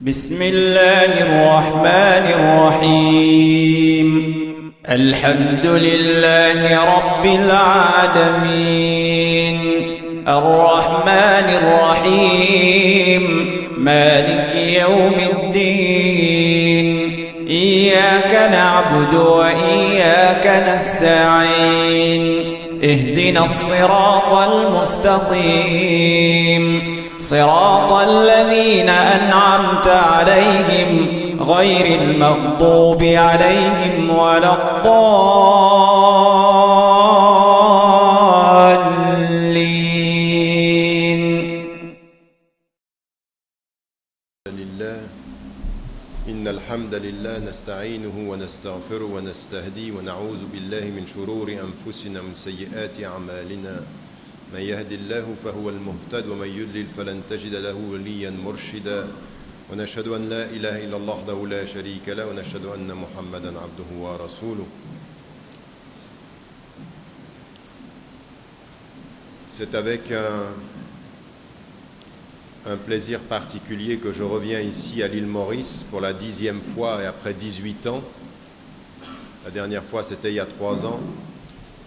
بسم الله الرحمن الرحيم الحمد لله رب العالمين الرحمن الرحيم مالك يوم الدين إياك نعبد وإياك نستعين اهدنا الصراط المستقيم صراط الذين أنعمت عليهم غير المغضوب عليهم ولا الضالين. إن الحمد لله نستعينه ونستغفره ونستهديه ونعوذ بالله من شرور أنفسنا ومن سيئات أعمالنا. من يهد الله فهو المهتد ومن يضلل فلن تجد له وليا مرشدا ونشهد أن لا إله إلا الله وحده لا شريك له ونشهد أن محمدا عبده ورسوله. C'est avec un plaisir particulier que je reviens ici à l'île Maurice pour la 10e fois et après 18 ans. La dernière fois c'était il y a 3 ans.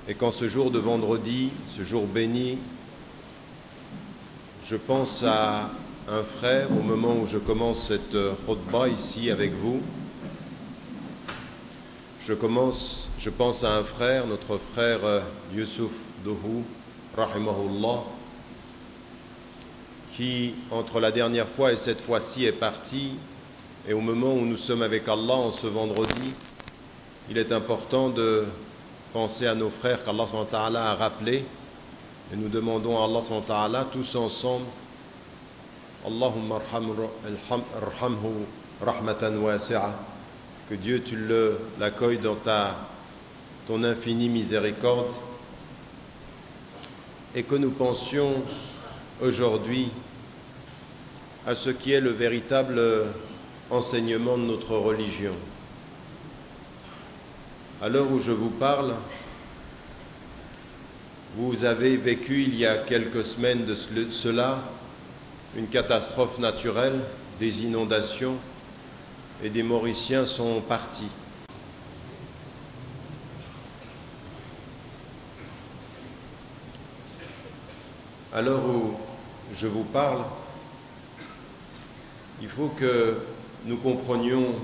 Et qu'en ce jour de vendredi, ce jour béni, je pense à un frère au moment où je commence cette khutbah ici avec vous. Je pense à un frère, notre frère Youssouf Dohou, rahimahullah, qui, entre la dernière fois et cette fois-ci, est parti. Et au moment où nous sommes avec Allah, en ce vendredi, il est important de penser à nos frères qu'Allah a rappelés. Et nous demandons à Allah tous ensemble, Allahumma arhamhu rahmatan wasi'a, que Dieu tu l'accueilles dans ton infinie miséricorde, et que nous pensions aujourd'hui à ce qui est le véritable enseignement de notre religion. À l'heure où je vous parle, vous avez vécu il y a quelques semaines de cela une catastrophe naturelle, des inondations, et des Mauriciens sont partis. À l'heure où je vous parle, il faut que nous comprenions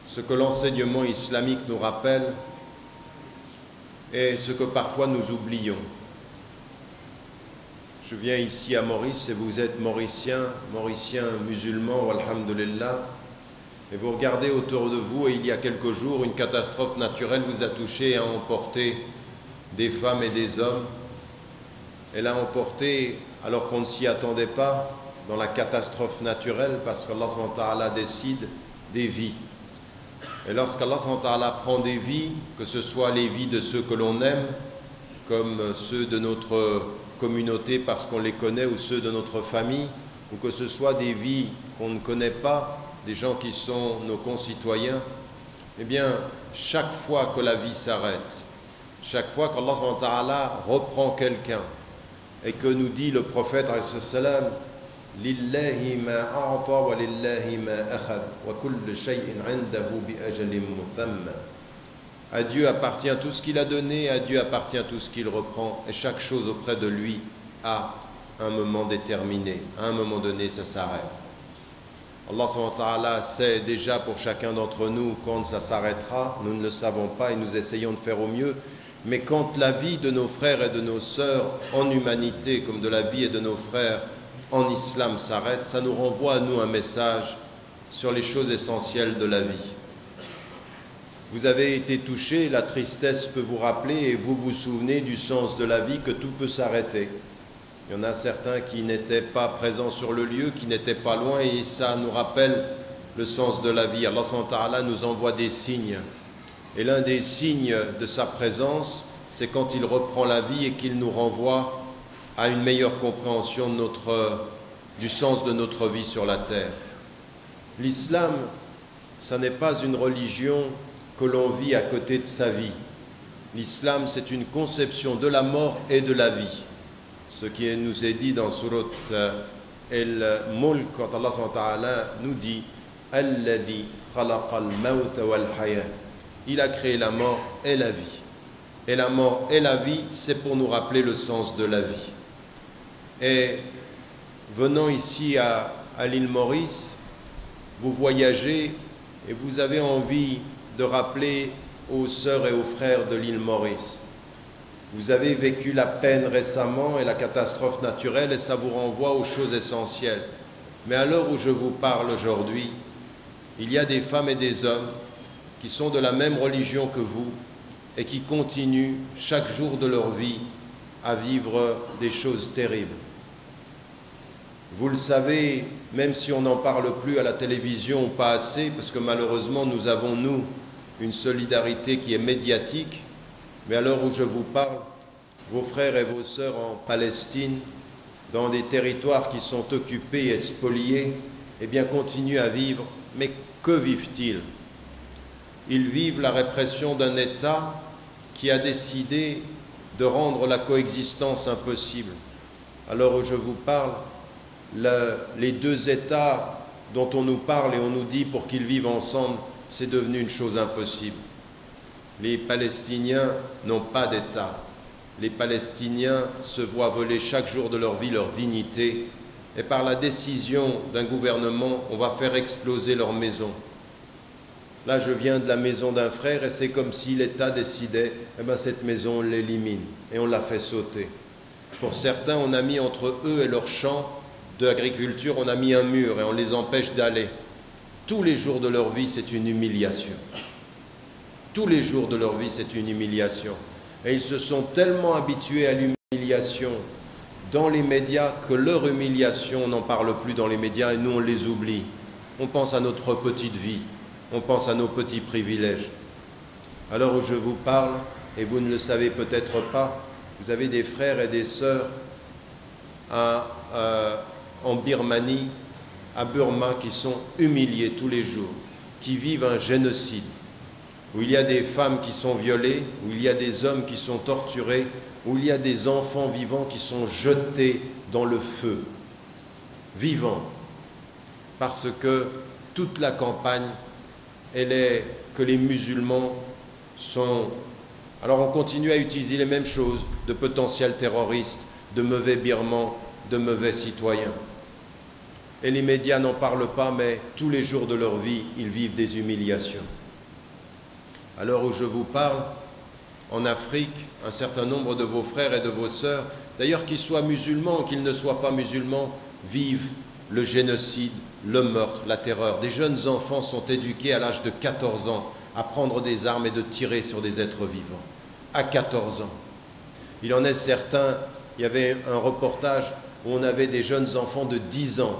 ce que l'enseignement islamique nous rappelle et ce que parfois nous oublions. Je viens ici à Maurice et vous êtes Mauricien musulman, alhamdulillah, et vous regardez autour de vous et il y a quelques jours, une catastrophe naturelle vous a touché et a emporté des femmes et des hommes. Elle a emporté, alors qu'on ne s'y attendait pas, dans la catastrophe naturelle, parce qu'Allah subhanahu wa ta'ala décide des vies. Et lorsqu'Allah prend des vies, que ce soit les vies de ceux que l'on aime, comme ceux de notre communauté parce qu'on les connaît, ou ceux de notre famille, ou que ce soit des vies qu'on ne connaît pas, des gens qui sont nos concitoyens, eh bien, chaque fois que la vie s'arrête, chaque fois qu'Allah reprend quelqu'un, et que nous dit le prophète alayhi salam, Lillahi ma a'ta wa lillahi ma akhad wa kullu shay'in 'indahu bi ajalin mutamma. À Dieu appartient tout ce qu'il a donné, à Dieu appartient tout ce qu'il reprend, et chaque chose auprès de lui a un moment déterminé. À un moment donné, ça s'arrête. Allah subhanahu wa ta'ala sait déjà pour chacun d'entre nous quand ça s'arrêtera. Nous ne le savons pas et nous essayons de faire au mieux. Mais quand la vie de nos frères et de nos sœurs en humanité, comme de la vie et de nos frères en islam s'arrête, ça nous renvoie à nous un message sur les choses essentielles de la vie. Vous avez été touché, la tristesse peut vous rappeler et vous vous souvenez du sens de la vie, que tout peut s'arrêter. Il y en a certains qui n'étaient pas présents sur le lieu, qui n'étaient pas loin, et ça nous rappelle le sens de la vie. Allah subhanahu wa ta'ala nous envoie des signes. Et l'un des signes de sa présence, c'est quand il reprend la vie et qu'il nous renvoie à une meilleure compréhension de du sens de notre vie sur la terre. L'islam, ça n'est pas une religion que l'on vit à côté de sa vie. L'islam, c'est une conception de la mort et de la vie. Ce qui nous est dit dans Surat et le mulk, quand Allah subhanahu wa ta'ala nous dit Alladhi khalaqa al-mawta wal-haya. Il a créé la mort et la vie. Et la mort et la vie, c'est pour nous rappeler le sens de la vie. Et venant ici à l'île Maurice, vous voyagez et vous avez envie de rappeler aux sœurs et aux frères de l'île Maurice. Vous avez vécu la peine récemment et la catastrophe naturelle et ça vous renvoie aux choses essentielles. Mais à l'heure où je vous parle aujourd'hui, il y a des femmes et des hommes qui sont de la même religion que vous et qui continuent chaque jour de leur vie à vivre des choses terribles. Vous le savez, même si on n'en parle plus à la télévision ou pas assez, parce que malheureusement nous avons, nous, une solidarité qui est médiatique, mais à l'heure où je vous parle, vos frères et vos sœurs en Palestine, dans des territoires qui sont occupés et spoliés, eh bien continuent à vivre. Mais que vivent-ils? Ils vivent la répression d'un État qui a décidé de rendre la coexistence impossible. À l'heure où je vous parle, les deux États dont on nous parle et on nous dit pour qu'ils vivent ensemble, c'est devenu une chose impossible. Les Palestiniens n'ont pas d'État. Les Palestiniens se voient voler chaque jour de leur vie leur dignité et par la décision d'un gouvernement, on va faire exploser leur maison. Là, je viens de la maison d'un frère et c'est comme si l'État décidait, eh bien, cette maison, on l'élimine et on la fait sauter. Pour certains, on a mis entre eux et leur champ d'agriculture, on a mis un mur et on les empêche d'aller. Tous les jours de leur vie, c'est une humiliation. Tous les jours de leur vie, c'est une humiliation. Et ils se sont tellement habitués à l'humiliation dans les médias que leur humiliation, on n'en parle plus dans les médias et nous, on les oublie. On pense à notre petite vie, on pense à nos petits privilèges. À l'heure où je vous parle, et vous ne le savez peut-être pas, vous avez des frères et des sœurs en Birmanie, à Burma, qui sont humiliés tous les jours, qui vivent un génocide, où il y a des femmes qui sont violées, où il y a des hommes qui sont torturés, où il y a des enfants vivants qui sont jetés dans le feu, vivants, parce que toute la campagne, elle est que les musulmans sont... Alors on continue à utiliser les mêmes choses, de potentiels terroristes, de mauvais birmans, de mauvais citoyens. Et les médias n'en parlent pas, mais tous les jours de leur vie, ils vivent des humiliations. À l'heure où je vous parle, en Afrique, un certain nombre de vos frères et de vos sœurs, d'ailleurs qu'ils soient musulmans ou qu'ils ne soient pas musulmans, vivent le génocide, le meurtre, la terreur. Des jeunes enfants sont éduqués à l'âge de 14 ans à prendre des armes et de tirer sur des êtres vivants. À 14 ans. Il en est certain, il y avait un reportage où on avait des jeunes enfants de 10 ans.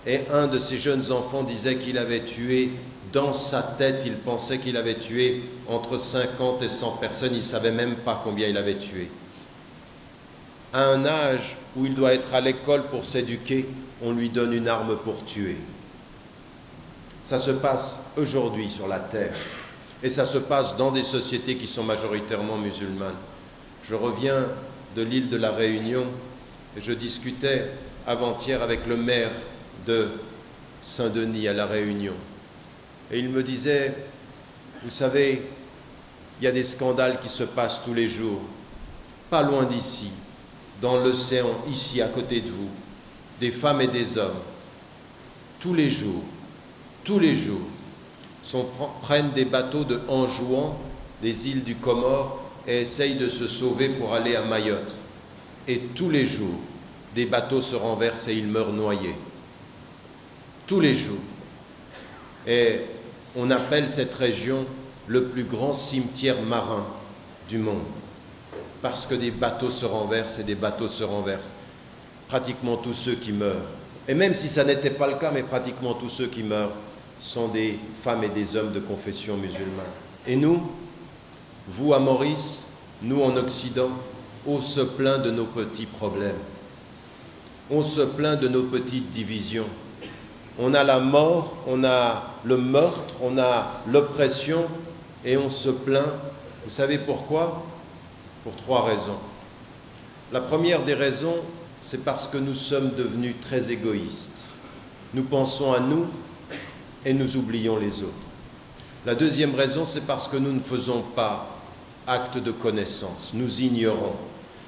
Et un de ces jeunes enfants disait qu'il avait tué, dans sa tête, il pensait qu'il avait tué entre 50 et 100 personnes. Il ne savait même pas combien il avait tué. À un âge où il doit être à l'école pour s'éduquer, on lui donne une arme pour tuer. Ça se passe aujourd'hui sur la terre. Et ça se passe dans des sociétés qui sont majoritairement musulmanes. Je reviens de l'île de la Réunion et je discutais avant-hier avec le maire de Saint-Denis à la Réunion. Et il me disait, vous savez, il y a des scandales qui se passent tous les jours, pas loin d'ici, dans l'océan, ici à côté de vous, des femmes et des hommes, tous les jours, prennent des bateaux de Anjouan, des îles du Comore, et essayent de se sauver pour aller à Mayotte. Et tous les jours, des bateaux se renversent et ils meurent noyés. Tous les jours. Et on appelle cette région le plus grand cimetière marin du monde. Parce que des bateaux se renversent et des bateaux se renversent. Pratiquement tous ceux qui meurent. Et même si ça n'était pas le cas, mais pratiquement tous ceux qui meurent sont des femmes et des hommes de confession musulmane. Et nous, vous à Maurice, nous en Occident, on se plaint de nos petits problèmes. On se plaint de nos petites divisions. On a la mort, on a le meurtre, on a l'oppression et on se plaint. Vous savez pourquoi? Pour 3 raisons. La première des raisons, c'est parce que nous sommes devenus très égoïstes. Nous pensons à nous et nous oublions les autres. La deuxième raison, c'est parce que nous ne faisons pas acte de connaissance. Nous ignorons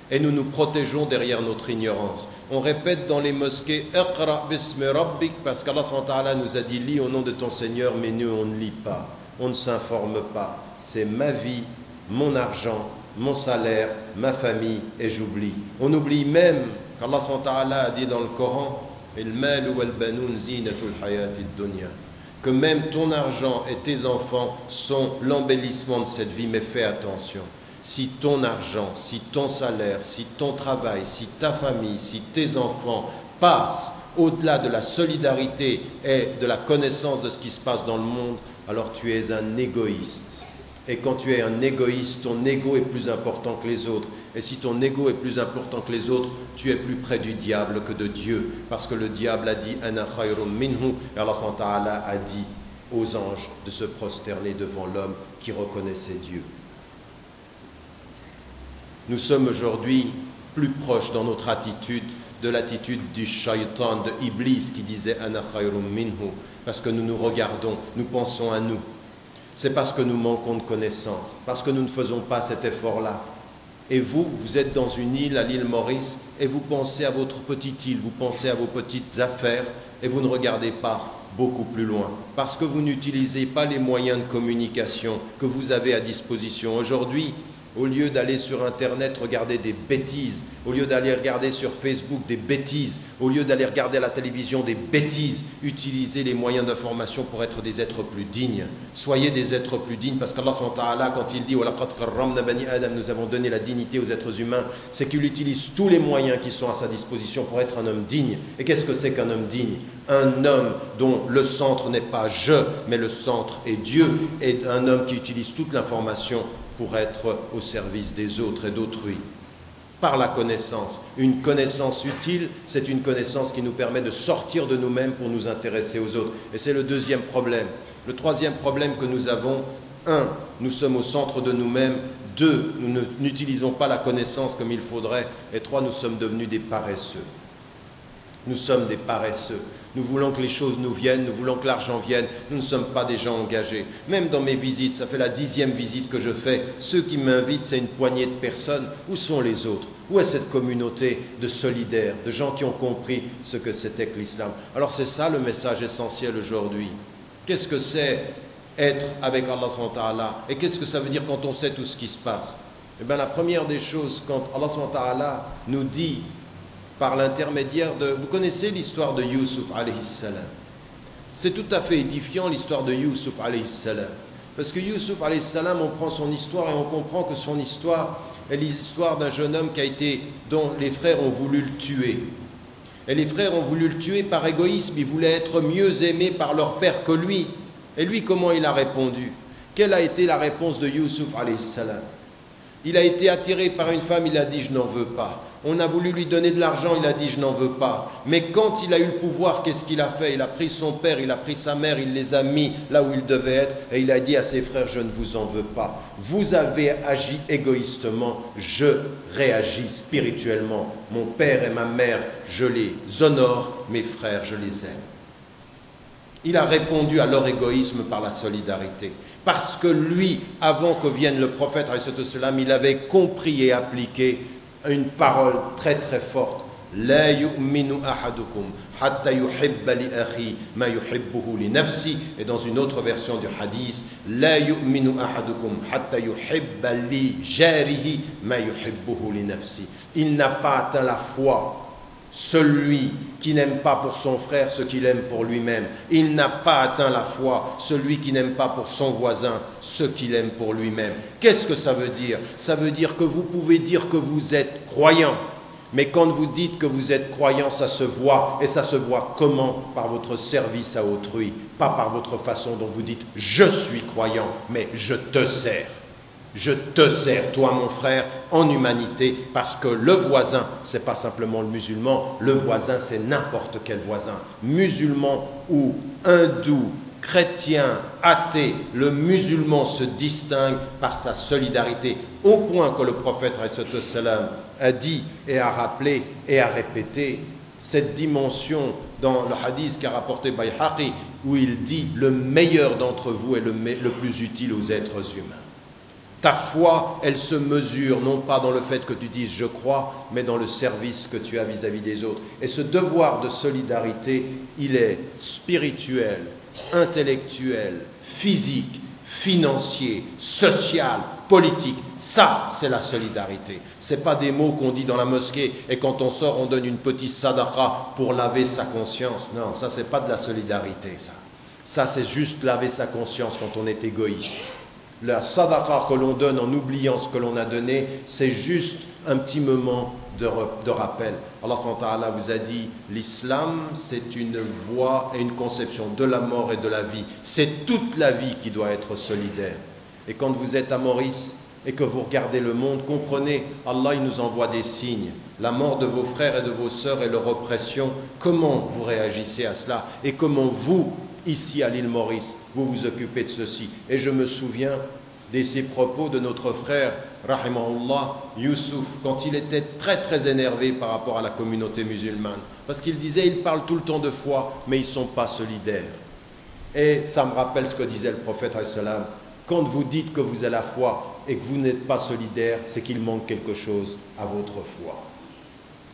et nous nous protégeons derrière notre ignorance. On répète dans les mosquées « Iqra bismi rabbik » parce qu'Allah nous a dit « Lis au nom de ton Seigneur », mais nous, on ne lit pas, on ne s'informe pas. C'est ma vie, mon argent, mon salaire, ma famille, et j'oublie. On oublie même qu'Allah a dit dans le Coran « Il mal wal banoun zinatul hayatid dunya » que même ton argent et tes enfants sont l'embellissement de cette vie, mais fais attention. Si ton argent, si ton salaire, si ton travail, si ta famille, si tes enfants passent au-delà de la solidarité et de la connaissance de ce qui se passe dans le monde, alors tu es un égoïste. Et quand tu es un égoïste, ton ego est plus important que les autres. Et si ton ego est plus important que les autres, tu es plus près du diable que de Dieu. Parce que le diable a dit « Ana khayrun minhu » et Allah a dit aux anges de se prosterner devant l'homme qui reconnaissait Dieu. Nous sommes aujourd'hui plus proches dans notre attitude de l'attitude du shaitan, de Iblis qui disait « Ana khayrun minhu » parce que nous nous regardons, nous pensons à nous. C'est parce que nous manquons de connaissances, parce que nous ne faisons pas cet effort-là. Et vous, vous êtes dans une île, à l'île Maurice, et vous pensez à votre petite île, vous pensez à vos petites affaires, et vous ne regardez pas beaucoup plus loin, parce que vous n'utilisez pas les moyens de communication que vous avez à disposition. Aujourd'hui, au lieu d'aller sur Internet regarder des bêtises, au lieu d'aller regarder sur Facebook des bêtises, au lieu d'aller regarder à la télévision des bêtises, utilisez les moyens d'information pour être des êtres plus dignes. Soyez des êtres plus dignes, parce qu'Allah, quand il dit « nous avons donné la dignité aux êtres humains », c'est qu'il utilise tous les moyens qui sont à sa disposition pour être un homme digne. Et qu'est-ce que c'est qu'un homme digne? Un homme dont le centre n'est pas « je », mais le centre est Dieu, et un homme qui utilise toute l'information pour être au service des autres et d'autrui. Par la connaissance. Une connaissance utile, c'est une connaissance qui nous permet de sortir de nous-mêmes pour nous intéresser aux autres. Et c'est le deuxième problème. Le troisième problème que nous avons, 1, nous sommes au centre de nous-mêmes. 2, nous n'utilisons pas la connaissance comme il faudrait. Et 3, nous sommes devenus des paresseux. Nous sommes des paresseux. Nous voulons que les choses nous viennent, nous voulons que l'argent vienne. Nous ne sommes pas des gens engagés. Même dans mes visites, ça fait la 10e visite que je fais. Ceux qui m'invitent, c'est une poignée de personnes. Où sont les autres? Où est cette communauté de solidaires, de gens qui ont compris ce que c'était que l'islam? Alors c'est ça le message essentiel aujourd'hui. Qu'est-ce que c'est être avec Allah subhanahu wa ta'ala? Et qu'est-ce que ça veut dire quand on sait tout ce qui se passe? Eh bien la première des choses, quand Allah subhanahu wa ta'ala nous dit par l'intermédiaire de... Vous connaissez l'histoire de Youssouf alayhi salam. C'est tout à fait édifiant l'histoire de Youssouf alayhi salam. Parce que Youssouf alayhi salam, on prend son histoire et on comprend que son histoire est l'histoire d'un jeune homme dont les frères ont voulu le tuer. Et les frères ont voulu le tuer par égoïsme, ils voulaient être mieux aimés par leur père que lui. Et lui, comment il a répondu? Quelle a été la réponse de Youssouf alayhi salam? Il a été attiré par une femme, il a dit « je n'en veux pas ». On a voulu lui donner de l'argent, il a dit « je n'en veux pas ». Mais quand il a eu le pouvoir, qu'est-ce qu'il a fait? Il a pris son père, il a pris sa mère, il les a mis là où ils devaient être et il a dit à ses frères « je ne vous en veux pas ». Vous avez agi égoïstement, je réagis spirituellement. Mon père et ma mère, je les honore, mes frères, je les aime. Il a répondu à leur égoïsme par la solidarité. Parce que lui, avant que vienne le prophète, il avait compris et appliqué une parole très très forte. La yu'minu ahadukum hatta yuhibba li akhi ma yuhibbuhu li nafsi. Et dans une autre version du hadith, la yu'minu ahadukum hatta yuhibba li jarihi ma yuhibbuhu li nafsi. Il n'a pas atteint la foi, celui qui n'aime pas pour son frère ce qu'il aime pour lui-même. Il n'a pas atteint la foi, celui qui n'aime pas pour son voisin ce qu'il aime pour lui-même. Qu'est-ce que ça veut dire? Ça veut dire que vous pouvez dire que vous êtes croyant, mais quand vous dites que vous êtes croyant, ça se voit. Et ça se voit comment? Par votre service à autrui, pas par votre façon dont vous dites « je suis croyant », mais « je te sers ». Je te sers, toi mon frère, en humanité, parce que le voisin, ce n'est pas simplement le musulman, le voisin c'est n'importe quel voisin. Musulman ou hindou, chrétien, athée, le musulman se distingue par sa solidarité, au point que le prophète a dit et a rappelé et a répété cette dimension dans le hadith qu'a rapporté Bayhaqi, où il dit « Le meilleur d'entre vous est le plus utile aux êtres humains ». Ta foi, elle se mesure non pas dans le fait que tu dises « je crois », mais dans le service que tu as vis-à-vis des autres. Et ce devoir de solidarité, il est spirituel, intellectuel, physique, financier, social, politique. Ça, c'est la solidarité. Ce n'est pas des mots qu'on dit dans la mosquée et quand on sort, on donne une petite sadaqa pour laver sa conscience. Non, ça, ce n'est pas de la solidarité, ça. Ça, c'est juste laver sa conscience quand on est égoïste. La sadaqa que l'on donne en oubliant ce que l'on a donné, c'est juste un petit moment de rappel. Allah subhanahu wa ta'ala vous a dit, l'islam, c'est une voie et une conception de la mort et de la vie. C'est toute la vie qui doit être solidaire. Et quand vous êtes à Maurice et que vous regardez le monde, comprenez, Allah il nous envoie des signes. La mort de vos frères et de vos sœurs et leur oppression, comment vous réagissez à cela? Et comment vous, ici à l'île Maurice, vous vous occupez de ceci? Et je me souviens de ces propos de notre frère, rahimahullah, Youssouf, quand il était très très énervé par rapport à la communauté musulmane. Parce qu'il disait, ils parlent tout le temps de foi, mais ils ne sont pas solidaires. Et ça me rappelle ce que disait le prophète, quand vous dites que vous avez la foi et que vous n'êtes pas solidaire, c'est qu'il manque quelque chose à votre foi.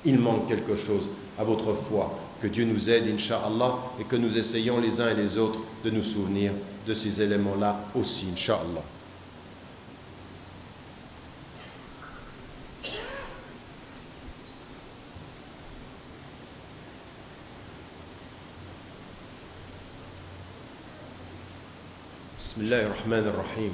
Il manque quelque chose à votre foi. Que Dieu nous aide, Inch'Allah, et que nous essayons les uns et les autres de nous souvenir de ces éléments-là aussi, Inch'Allah. Bismillahirrahmanirrahim.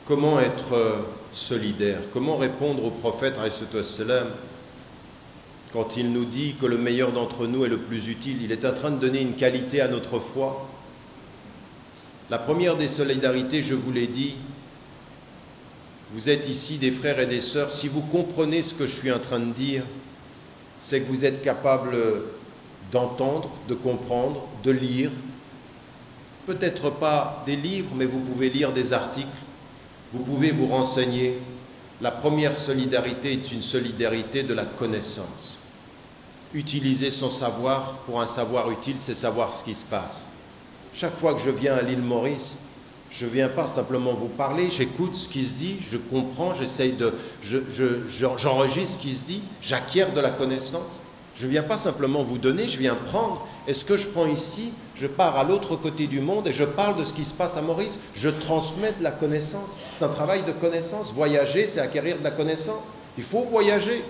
Comment être solidaire? Comment répondre au prophète quand il nous dit que le meilleur d'entre nous est le plus utile? Il est en train de donner une qualité à notre foi. La première des solidarités, je vous l'ai dit, vous êtes ici des frères et des sœurs, si vous comprenez ce que je suis en train de dire, c'est que vous êtes capable d'entendre, de comprendre, de lire, peut-être pas des livres, mais vous pouvez lire des articles, vous pouvez vous renseigner. La première solidarité est une solidarité de la connaissance. Utiliser son savoir pour un savoir utile, c'est savoir ce qui se passe. Chaque fois que je viens à l'île Maurice, je ne viens pas simplement vous parler, j'écoute ce qui se dit, je comprends, j'enregistre ce qui se dit, j'acquiers de la connaissance. Je ne viens pas simplement vous donner, je viens prendre. Et ce que je prends ici, je pars à l'autre côté du monde et je parle de ce qui se passe à Maurice. Je transmets de la connaissance. C'est un travail de connaissance. Voyager, c'est acquérir de la connaissance. Il faut voyager.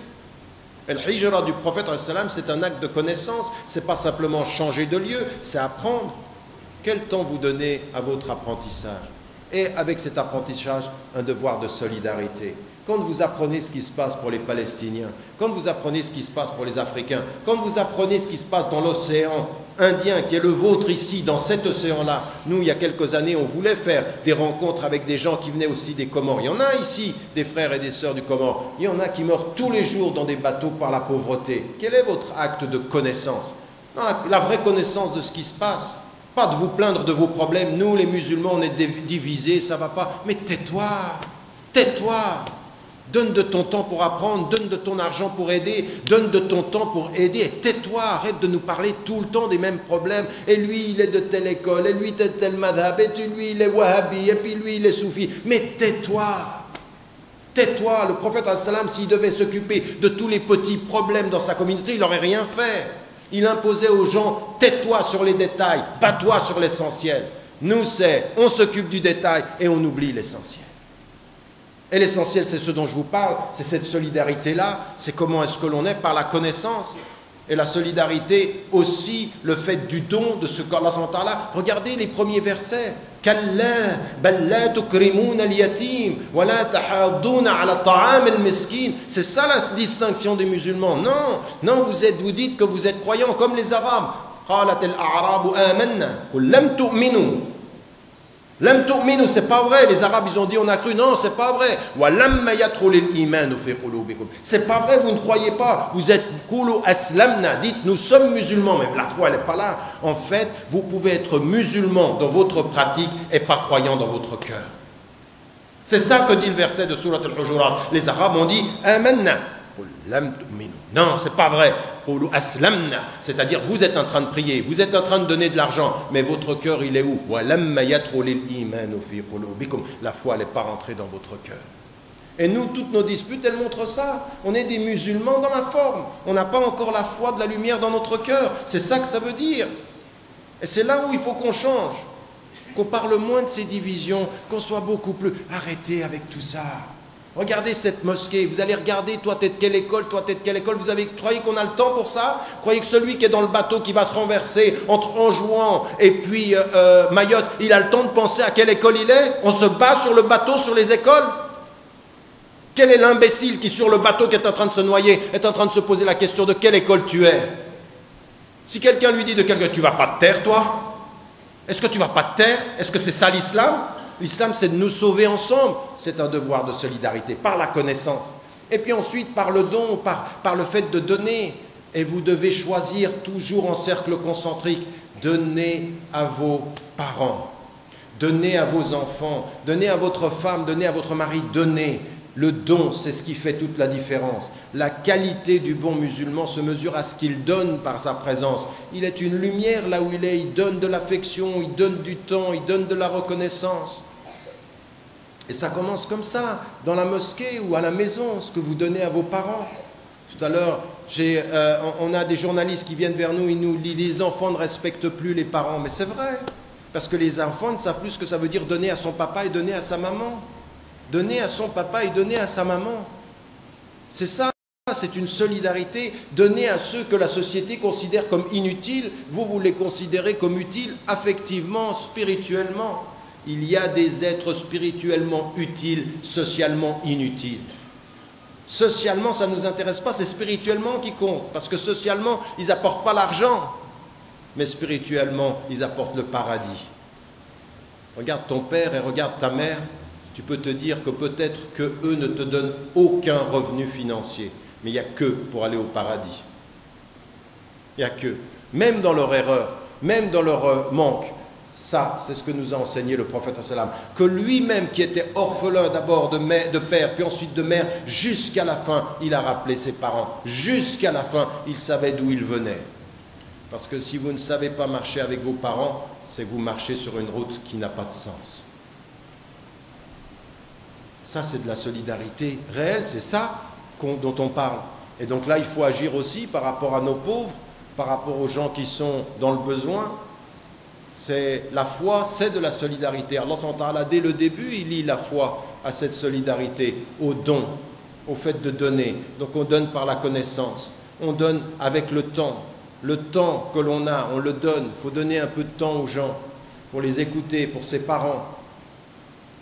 Et le hijra du prophète, c'est un acte de connaissance. Ce n'est pas simplement changer de lieu, c'est apprendre. Quel temps vous donnez à votre apprentissage? Et avec cet apprentissage, un devoir de solidarité. Quand vous apprenez ce qui se passe pour les Palestiniens, quand vous apprenez ce qui se passe pour les Africains, quand vous apprenez ce qui se passe dans l'océan Indien, qui est le vôtre ici, dans cet océan-là, nous, il y a quelques années, on voulait faire des rencontres avec des gens qui venaient aussi des Comores. Il y en a ici, des frères et des sœurs du Comore. Il y en a qui meurent tous les jours dans des bateaux par la pauvreté. Quel est votre acte de connaissance? Non, la vraie connaissance de ce qui se passe. Pas de vous plaindre de vos problèmes. Nous, les musulmans, on est divisés, ça ne va pas. Mais tais-toi, tais-toi. Donne de ton temps pour apprendre, donne de ton argent pour aider, donne de ton temps pour aider. Et tais-toi, arrête de nous parler tout le temps des mêmes problèmes. Et lui, il est de telle école, et lui, de tel madhab, et lui, il est wahhabi, et puis lui, il est soufi. Mais tais-toi. Tais-toi. Le prophète, s'il devait s'occuper de tous les petits problèmes dans sa communauté, il n'aurait rien fait. Il imposait aux gens, tais-toi sur les détails, bats-toi sur l'essentiel. Nous, on s'occupe du détail et on oublie l'essentiel. Et l'essentiel, c'est ce dont je vous parle, c'est cette solidarité-là, c'est comment est-ce que l'on est par la connaissance. Et la solidarité aussi, le fait du don, de ce qu'Allah subhanahu wa ta'ala. Regardez les premiers versets. كلا بل لا تكرمون اليتيم ولا تحاضون على طعام المسكين. C'est ça la distinction des musulmans. Non, non, vous dites que vous êtes croyants comme les Arabes. قالت الأعراب آمنا قل لم تؤمنوا. Lam tu'minu, c'est pas vrai. Les Arabes, ils ont dit, on a cru. Non, c'est pas vrai. Wa lamma yadkhulul imanu fi qulubikum. C'est pas vrai, vous ne croyez pas. Vous êtes qulu aslamna. Dites, nous sommes musulmans. Mais la foi, elle n'est pas là. En fait, vous pouvez être musulman dans votre pratique et pas croyant dans votre cœur. C'est ça que dit le verset de Surat al-Hujurat. Les Arabes ont dit, amanna. Non, c'est pas vrai. C'est-à-dire, vous êtes en train de prier, vous êtes en train de donner de l'argent, mais votre cœur, il est où? La foi, elle n'est pas rentrée dans votre cœur. Et nous, toutes nos disputes, elles montrent ça. On est des musulmans dans la forme. On n'a pas encore la foi de la lumière dans notre cœur. C'est ça que ça veut dire. Et c'est là où il faut qu'on change. Qu'on parle moins de ces divisions, qu'on soit beaucoup plus... Arrêtez avec tout ça. Regardez cette mosquée, vous allez regarder, toi t'es de quelle école, toi t'es de quelle école, croyez qu'on a le temps pour ça? Croyez que celui qui est dans le bateau qui va se renverser entre Anjouan et puis Mayotte, il a le temps de penser à quelle école il est? On se bat sur le bateau, sur les écoles? Quel est l'imbécile qui sur le bateau qui est en train de se noyer, est en train de se poser la question de quelle école tu es? Si quelqu'un lui dit de quelle école, tu vas pas te taire toi? Est-ce que tu vas pas te taire? Est-ce que c'est ça l'islam? L'islam, c'est de nous sauver ensemble. C'est un devoir de solidarité, par la connaissance. Et puis ensuite, par le don, par le fait de donner. Et vous devez choisir, toujours en cercle concentrique, donnez à vos parents, donnez à vos enfants, donnez à votre femme, donnez à votre mari, donnez. Le don, c'est ce qui fait toute la différence. La qualité du bon musulman se mesure à ce qu'il donne par sa présence. Il est une lumière là où il est, il donne de l'affection, il donne du temps, il donne de la reconnaissance. Et ça commence comme ça, dans la mosquée ou à la maison, ce que vous donnez à vos parents. Tout à l'heure, on a des journalistes qui viennent vers nous, ils nous disent les enfants ne respectent plus les parents. Mais c'est vrai, parce que les enfants ne savent plus ce que ça veut dire donner à son papa et donner à sa maman. Donner à son papa et donner à sa maman. C'est ça, c'est une solidarité. Donner à ceux que la société considère comme inutiles, vous les considérez comme utiles affectivement, spirituellement. Il y a des êtres spirituellement utiles, socialement inutiles. Socialement, ça ne nous intéresse pas, c'est spirituellement qui compte. Parce que socialement, ils n'apportent pas l'argent. Mais spirituellement, ils apportent le paradis. Regarde ton père et regarde ta mère. Tu peux te dire que peut-être qu'eux ne te donnent aucun revenu financier. Mais il n'y a que pour aller au paradis. Il n'y a que. Même dans leur erreur, même dans leur manque. Ça, c'est ce que nous a enseigné le prophète sallam. Que lui-même, qui était orphelin d'abord de père, puis ensuite de mère, jusqu'à la fin, il a rappelé ses parents. Jusqu'à la fin, il savait d'où il venait. Parce que si vous ne savez pas marcher avec vos parents, c'est que vous marchez sur une route qui n'a pas de sens. Ça, c'est de la solidarité réelle, c'est ça dont on parle. Et donc là, il faut agir aussi par rapport à nos pauvres, par rapport aux gens qui sont dans le besoin. C'est la foi, c'est de la solidarité. Allah subhanahu wa ta'ala, dès le début, il lie la foi à cette solidarité, au don, au fait de donner. Donc on donne par la connaissance, on donne avec le temps. Le temps que l'on a, on le donne. Il faut donner un peu de temps aux gens pour les écouter, pour ses parents.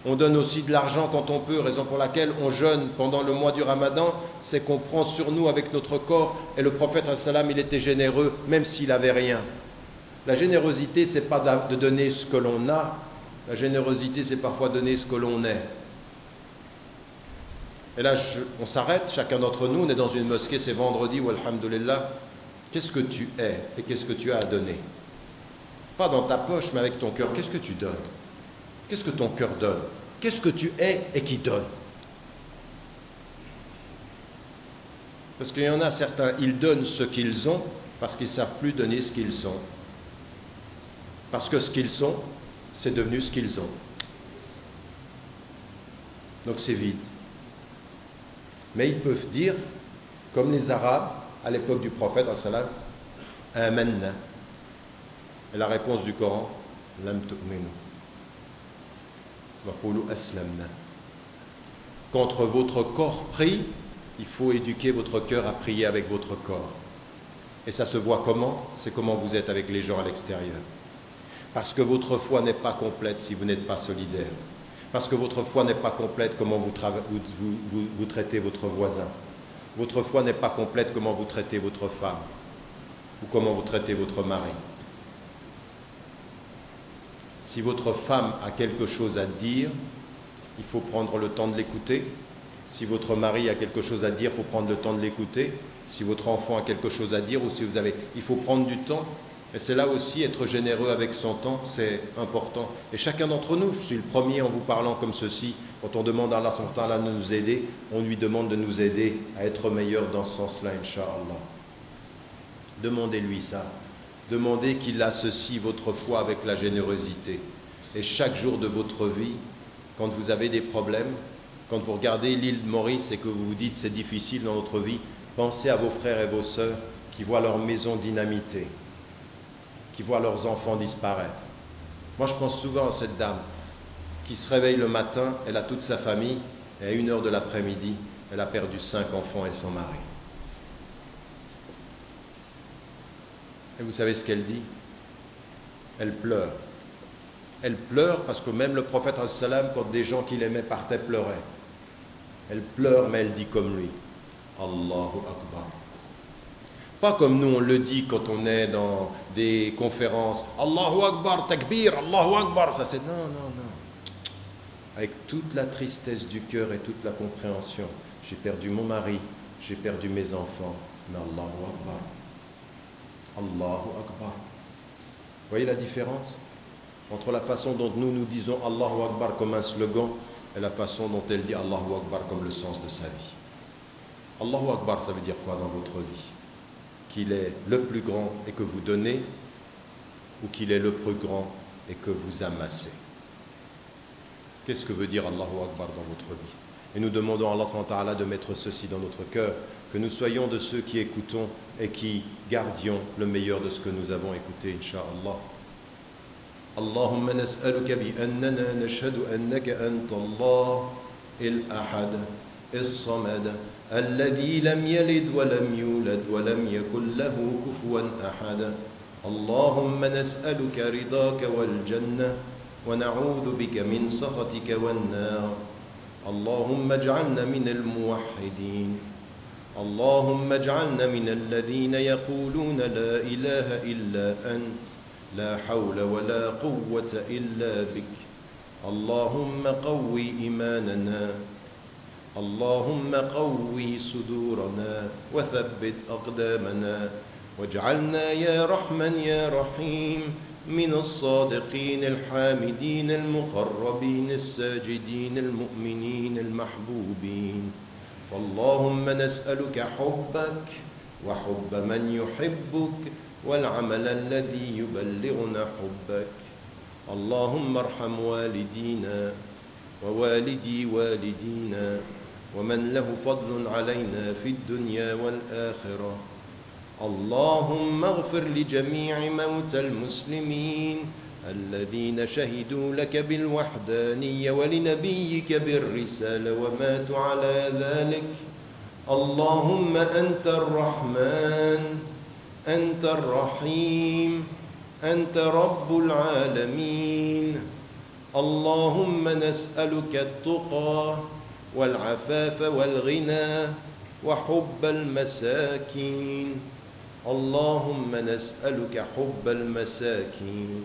On donne aussi de l'argent quand on peut, raison pour laquelle on jeûne pendant le mois du Ramadan, c'est qu'on prend sur nous avec notre corps. Et le prophète, il était généreux, même s'il n'avait rien. La générosité, ce n'est pas de donner ce que l'on a. La générosité, c'est parfois donner ce que l'on est. Et là, on s'arrête, chacun d'entre nous, on est dans une mosquée, c'est vendredi, ou alhamdulillah. Qu'est-ce que tu es et qu'est-ce que tu as à donner? Pas dans ta poche, mais avec ton cœur. Qu'est-ce que tu donnes? Qu'est-ce que ton cœur donne? Qu'est-ce que tu es et qui donne? Parce qu'il y en a certains, ils donnent ce qu'ils ont parce qu'ils ne savent plus donner ce qu'ils sont. Parce que ce qu'ils sont, c'est devenu ce qu'ils ont. Donc c'est vide. Mais ils peuvent dire, comme les Arabes, à l'époque du prophète, Amanna. Et la réponse du Coran, Lam tu'minu. Contre votre corps prie, il faut éduquer votre cœur à prier avec votre corps. Et ça se voit comment? C'est comment vous êtes avec les gens à l'extérieur. Parce que votre foi n'est pas complète si vous n'êtes pas solidaire. Parce que votre foi n'est pas complète comment vous traitez votre voisin. Votre foi n'est pas complète comment vous traitez votre femme. Ou comment vous traitez votre mari. Si votre femme a quelque chose à dire, il faut prendre le temps de l'écouter. Si votre mari a quelque chose à dire, il faut prendre le temps de l'écouter. Si votre enfant a quelque chose à dire ou si vous avez... Il faut prendre du temps. Et c'est là aussi, être généreux avec son temps, c'est important. Et chacun d'entre nous, je suis le premier en vous parlant comme ceci, quand on demande à Allah subhanahu wa ta'ala de nous aider, on lui demande de nous aider à être meilleur dans ce sens-là, Inch'Allah. Demandez-lui ça. Demandez qu'il associe votre foi avec la générosité. Et chaque jour de votre vie, quand vous avez des problèmes, quand vous regardez l'île Maurice et que vous vous dites c'est difficile dans notre vie, pensez à vos frères et vos sœurs qui voient leur maison dynamitée, qui voient leurs enfants disparaître. Moi, je pense souvent à cette dame qui se réveille le matin, elle a toute sa famille, et à 1h de l'après-midi, elle a perdu 5 enfants et son mari. Et vous savez ce qu'elle dit? Elle pleure. Elle pleure parce que même le prophète, quand des gens qu'il aimait partaient, pleuraient. Elle pleure, mais elle dit comme lui. Allahu Akbar. Pas comme nous, on le dit quand on est dans des conférences. Allahu Akbar, takbir, Allahu Akbar. Ça c'est non, non, non. Avec toute la tristesse du cœur et toute la compréhension. J'ai perdu mon mari, j'ai perdu mes enfants. Mais Allahu Akbar. Allahu Akbar. Vous voyez la différence entre la façon dont nous disons Allahu Akbar comme un slogan et la façon dont elle dit Allahu Akbar comme le sens de sa vie. Allahu Akbar, ça veut dire quoi dans votre vie? Qu'il est le plus grand et que vous donnez, ou qu'il est le plus grand et que vous amassez? Qu'est-ce que veut dire Allahu Akbar dans votre vie? Et nous demandons à Allah subhanahu wa ta'ala de mettre ceci dans notre cœur, que nous soyons de ceux qui écoutons et qui gardions le meilleur de ce que nous avons écouté, Inch'Allah. اللهم نسألك بأننا نشهد أنك أنت الله الأحد الصمد الذي لم يلد ولم يولد ولم يكن له كفوا أحد اللهم نسألك رضاك والجنة ونعوذ بك من سخطك والنار اللهم اجعلنا من الموحدين اللهم اجعلنا من الذين يقولون لا إله إلا أنت لا حول ولا قوة إلا بك اللهم قوي إيماننا اللهم قوي صدورنا وثبت أقدامنا واجعلنا يا رحمن يا رحيم من الصادقين الحامدين المقربين الساجدين المؤمنين المحبوبين فاللهم نسألك حبك وحب من يحبك والعمل الذي يبلغنا حبك اللهم ارحم والدينا ووالدي والدينا ومن له فضل علينا في الدنيا والآخرة اللهم اغفر لجميع موتى المسلمين الذين شهدوا لك بالوحدانية ولنبيك بالرسالة وماتوا على ذلك اللهم أنت الرحمن أنت الرحيم أنت رب العالمين اللهم نسألك التقى والعفاف والغنى وحب المساكين اللهم نسألك حب المساكين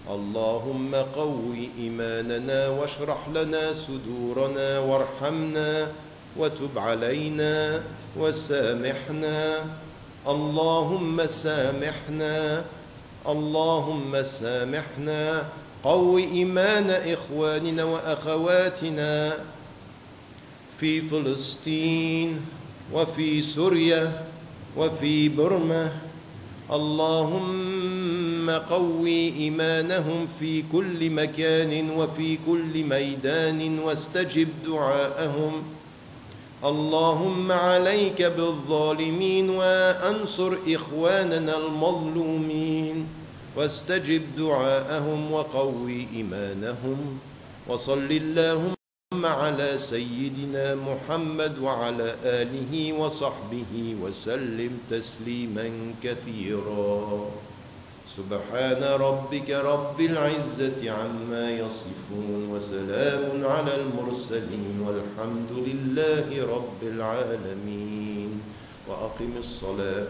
اللهم قوي إيماننا واشرح لنا صدورنا وارحمنا وتب علينا وسامحنا اللهم سامحنا اللهم سامحنا قوي إيمان إخواننا وأخواتنا في فلسطين وفي سوريا وفي برما اللهم قوي إيمانهم في كل مكان وفي كل ميدان واستجب دعاءهم اللهم عليك بالظالمين وأنصر إخواننا المظلومين واستجب دعاءهم وقوي إيمانهم وصل اللهم على سيدنا محمد وعلى آله وصحبه وسلم تسليما كثيرا سبحان ربك رب العزة عما يصفون وسلام على المرسلين والحمد لله رب العالمين وأقم الصلاة